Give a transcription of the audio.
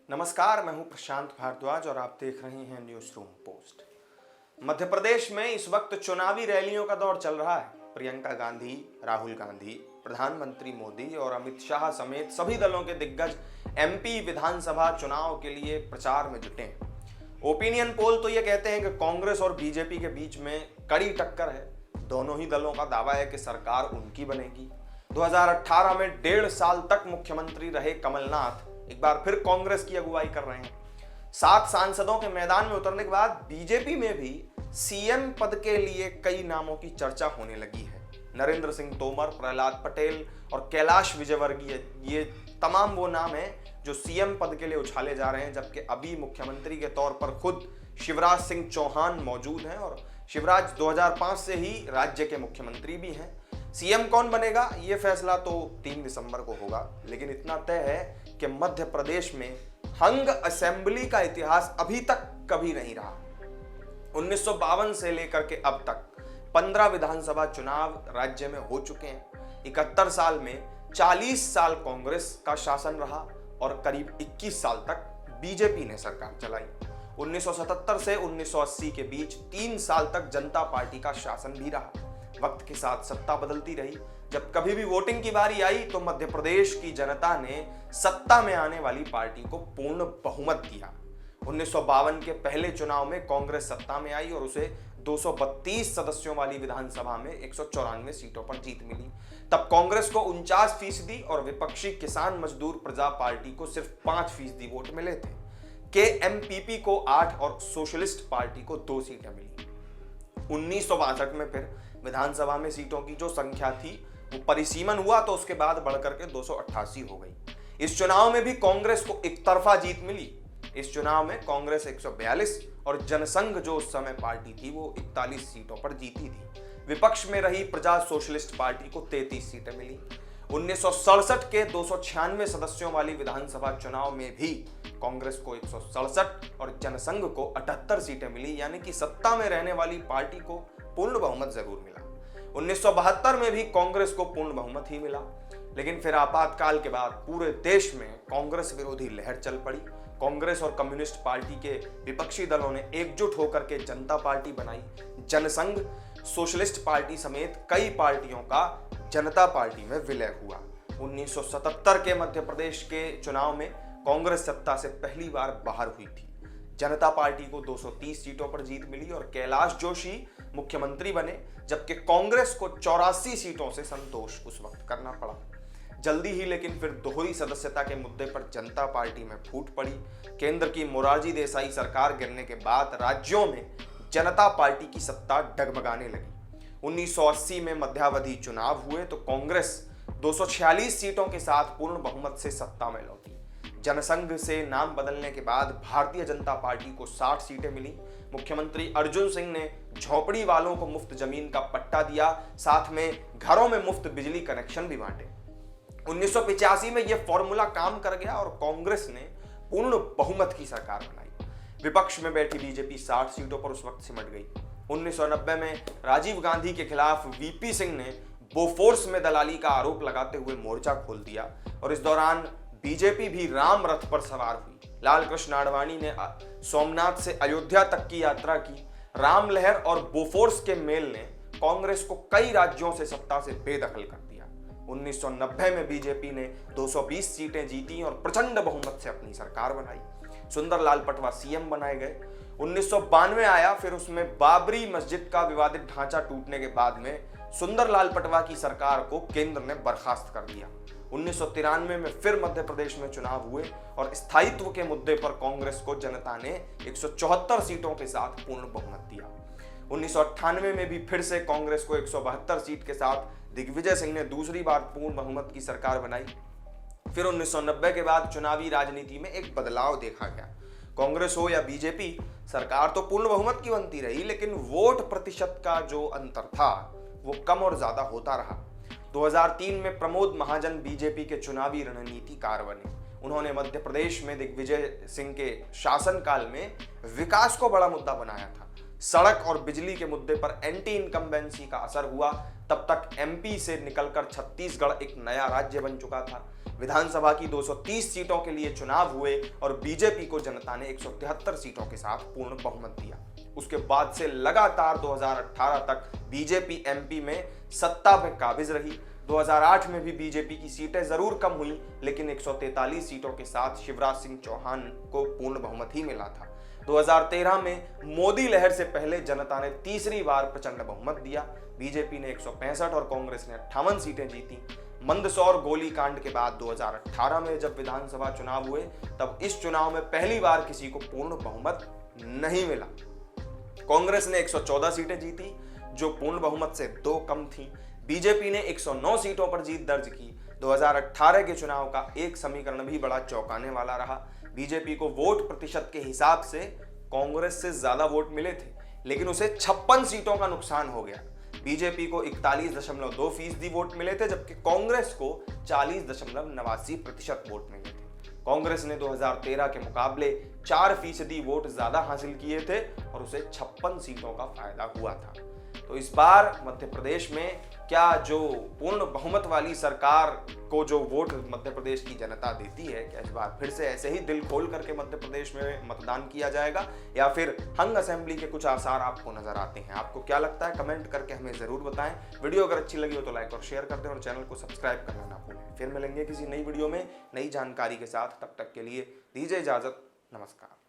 नमस्कार, मैं हूं प्रशांत भारद्वाज और आप देख रहे हैं news room post. Madhya Pradesh में इस वक्त चुनावी रैलियों का दौर चल रहा है। प्रियंका गांधी, राहुल गांधी, प्रधानमंत्री मोदी और अमित शाह समेत सभी दलों के दिग्गज एमपी विधानसभा चुनाव के लिए प्रचार में जुटे हैं। ओपिनियन पोल तो ये कहते हैं कि कांग्रेस और बीजेपी के बीच में कड़ी टक्कर है। दोनों ही दलों का दावा है कि सरकार उनकी बनेगी। 2018 में 1.5 साल तक मुख्यमंत्री रहे कमलनाथ एक बार फिर कांग्रेस की अगुवाई कर रहे हैं। 7 सांसदों के मैदान में उतरने के बाद बीजेपी में भी सीएम पद के लिए कई नामों की चर्चा होने लगी है। नरेंद्र सिंह तोमर, प्रहलाद पटेल और कैलाश विजयवर्गीय, ये तमाम वो नाम हैं जो सीएम पद के लिए उछाले जा रहे हैं, जबकि अभी मुख्यमंत्री के तौर पर खुद शिवराज सिंह चौहान मौजूद हैं और शिवराज 2005 से ही राज्य के मुख्यमंत्री भी हैं। सीएम कौन बनेगा ये फैसला तो 3 दिसंबर को होगा, लेकिन इतना तय है कि मध्य प्रदेश में हंग असेंबली का इतिहास अभी तक कभी नहीं रहा। 1952 से लेकर के अब तक 15 विधानसभा चुनाव राज्य में हो चुके हैं। 71 साल में 40 साल कांग्रेस का शासन रहा और करीब 21 साल तक बीजेपी ने सरकार चलाई। 1977 से 1980 के बीच 3 साल तक जनता पार्टी का शासन भी रहा। वक्त के साथ सत्ता बदलती रही। जब कभी भी वोटिंग की बारी आई तो मध्य प्रदेश की जनता ने सत्ता में आने वाली पार्टी को पूर्ण बहुमत दिया। 1952 के पहले चुनाव में कांग्रेस सत्ता में आई और उसे 232 सदस्यों वाली विधानसभा में 194 सीटों पर जीत मिली। तब कांग्रेस को 49% और विपक्षी किसान मजदूर प्रजा पार्टी को सिर्फ 5% वोट मिले थे। केएमपीपी को 8 और सोशलिस्ट पार्टी को 2 सीटें मिली। 1962 में फिर विधानसभा में सीटों की जो संख्या थी वो परिसीमन हुआ तो उसके बाद बढ़कर के 288 हो गई। इस चुनाव में भी कांग्रेस को एक तरफा जीत मिली। इस चुनाव में कांग्रेस 142 और जनसंघ जो उस समय पार्टी थी वो 41 सीटों पर जीती थी। विपक्ष में रही प्रजा सोशलिस्ट पार्टी को 33 सीटें मिली। 1967 के 296 सदस्यों वाली विधानसभा चुनाव में भी कांग्रेस को 167 और जनसंघ को 78 सीटें मिली, यानी कि सत्ता में रहने वाली पार्टी को पूर्ण बहुमत जरूर मिला। 1972 में भी कांग्रेस को पूर्ण बहुमत ही मिला, लेकिन फिर आपातकाल के बाद पूरे देश में कांग्रेस विरोधी लहर चल पड़ी। कांग्रेस और कम्युनिस्ट पार्टी के विपक्षी दलों ने एकजुट होकर के जनता पार्टी बनाई। जनसंघ, सोशलिस्ट पार्टी समेत कई पार्टियों का जनता पार्टी में विलय हुआ। 1977 के मध्य प्रदेश के चुनाव में कांग्रेस सत्ता से पहली बार बाहर हुई थी। जनता पार्टी को 230 सीटों पर जीत मिली और कैलाश जोशी मुख्यमंत्री बने, जबकि कांग्रेस को 84 सीटों से संतोष उस वक्त करना पड़ा। जल्दी ही लेकिन फिर दोहरी सदस्यता के मुद्दे पर जनता पार्टी में फूट पड़ी। केंद्र की मोरारजी देसाई सरकार गिरने के बाद राज्यों में जनता पार्टी की सत्ता डगमगाने लगी। 1980 में मध्यावधि चुनाव हुए तो कांग्रेस 246 सीटों के साथ पूर्ण बहुमत से सत्ता में लौटी। जनसंघ से नाम बदलने के बाद भारतीय जनता पार्टी को 60 सीटें मिली। मुख्यमंत्री अर्जुन सिंह ने झोपड़ी वालों को मुफ्त जमीन का पट्टा दिया, साथ में घरों में मुफ्त बिजली कनेक्शन भी बांटे। 1985 में यह फॉर्मूला काम कर गया और कांग्रेस ने पूर्ण बहुमत की सरकार बनाई। विपक्ष में बैठी बीजेपी 60 सीटों पर उस वक्त सिमट गई। 1990 में राजीव गांधी के खिलाफ वीपी सिंह ने बोफोर्स में दलाली का आरोप लगाते हुए मोर्चा खोल दिया और इस दौरान बीजेपी भी राम रथ पर सवार हुई। लाल कृष्ण आडवाणी ने सोमनाथ से अयोध्या तक की यात्रा की। राम लहर और बोफोर्स के मेल ने कांग्रेस को कई राज्यों से सत्ता से बेदखल कर दिया। 1990 में बीजेपी ने 220 सीटें जीती और प्रचंड बहुमत से अपनी सरकार बनाई। सुंदरलाल पटवा सीएम बनाए गए। 1992 आया, फिर उसमें बाबरी मस्जिद का विवादित ढांचा टूटने के बाद में सुंदरलाल पटवा की सरकार को केंद्र ने बर्खास्त कर दिया। 1993 में फिर मध्य प्रदेश में चुनाव हुए और स्थायित्व के मुद्दे पर कांग्रेस को जनता ने 174 सीटों के साथ पूर्ण बहुमत दिया। 1998 में भी फिर से कांग्रेस को 172 सीट के साथ दिग्विजय सिंह ने दूसरी बार पूर्ण बहुमत की सरकार बनाई। फिर 1990 के बाद चुनावी राजनीति में एक बदलाव देखा गया। कांग्रेस हो या बीजेपी, सरकार तो पूर्ण बहुमत की बनती रही, लेकिन वोट प्रतिशत का जो अंतर था वो कम और ज्यादा होता रहा। 2003 में प्रमोद महाजन बीजेपी के चुनावी रणनीतिकार बने। उन्होंने मध्य प्रदेश में दिग्विजय सिंह के शासनकाल में विकास को बड़ा मुद्दा बनाया था। सड़क और बिजली के मुद्दे पर एंटी इनकम्बेंसी का असर हुआ। तब तक एमपी से निकलकर छत्तीसगढ़ एक नया राज्य बन चुका था। विधानसभा की 230 सीटों के लिए चुनाव हुए और बीजेपी को जनता ने 173 सीटों के साथ पूर्ण बहुमत दिया। उसके बाद से लगातार 2018 तक बीजेपी एमपी में सत्ता में काबिज रही। 2008 में भी बीजेपी की सीटें जरूर कम हुई, लेकिन 143 सीटों के साथ शिवराज सिंह चौहान को पूर्ण बहुमत ही मिला था। 2013 में मोदी लहर से पहले जनता ने तीसरी बार प्रचंड बहुमत दिया। बीजेपी ने 165 और कांग्रेस ने 58 सीटें जीती। मंदसौर गोलीकांड के बाद 2018 में जब विधानसभा चुनाव हुए, तब इस चुनाव में पहली बार किसी को पूर्ण बहुमत नहीं मिला। कांग्रेस ने 114 सीटें जीती, जो पूर्ण बहुमत से 2 कम थी। बीजेपी ने 109 सीटों पर जीत दर्ज की। 2018 के चुनाव का एक समीकरण भी बड़ा चौंकाने वाला रहा। बीजेपी को वोट प्रतिशत के हिसाब से कांग्रेस से ज्यादा वोट मिले थे, लेकिन उसे 56 सीटों का नुकसान हो गया। बीजेपी को 41.2% वोट मिले थे, जबकि कांग्रेस को 40.89% वोट मिले थे। कांग्रेस ने 2013 के मुकाबले 4% वोट ज्यादा हासिल किए थे और उसे 56 सीटों का फायदा हुआ था। तो इस बार मध्य प्रदेश में क्या जो पूर्ण बहुमत वाली सरकार को जो वोट मध्य प्रदेश की जनता देती है, क्या इस बार फिर से ऐसे ही दिल खोल करके मध्य प्रदेश में मतदान किया जाएगा, या फिर हंग असेंबली के कुछ आसार आपको नजर आते हैं? आपको क्या लगता है, कमेंट करके हमें जरूर बताएं। वीडियो अगर अच्छी लगी हो तो लाइक और शेयर कर दें और चैनल को सब्सक्राइब करना ना भूलें। फिर मिलेंगे किसी नई वीडियो में नई जानकारी के साथ। तब तक के लिए दीजिए इजाजत। नमस्कार।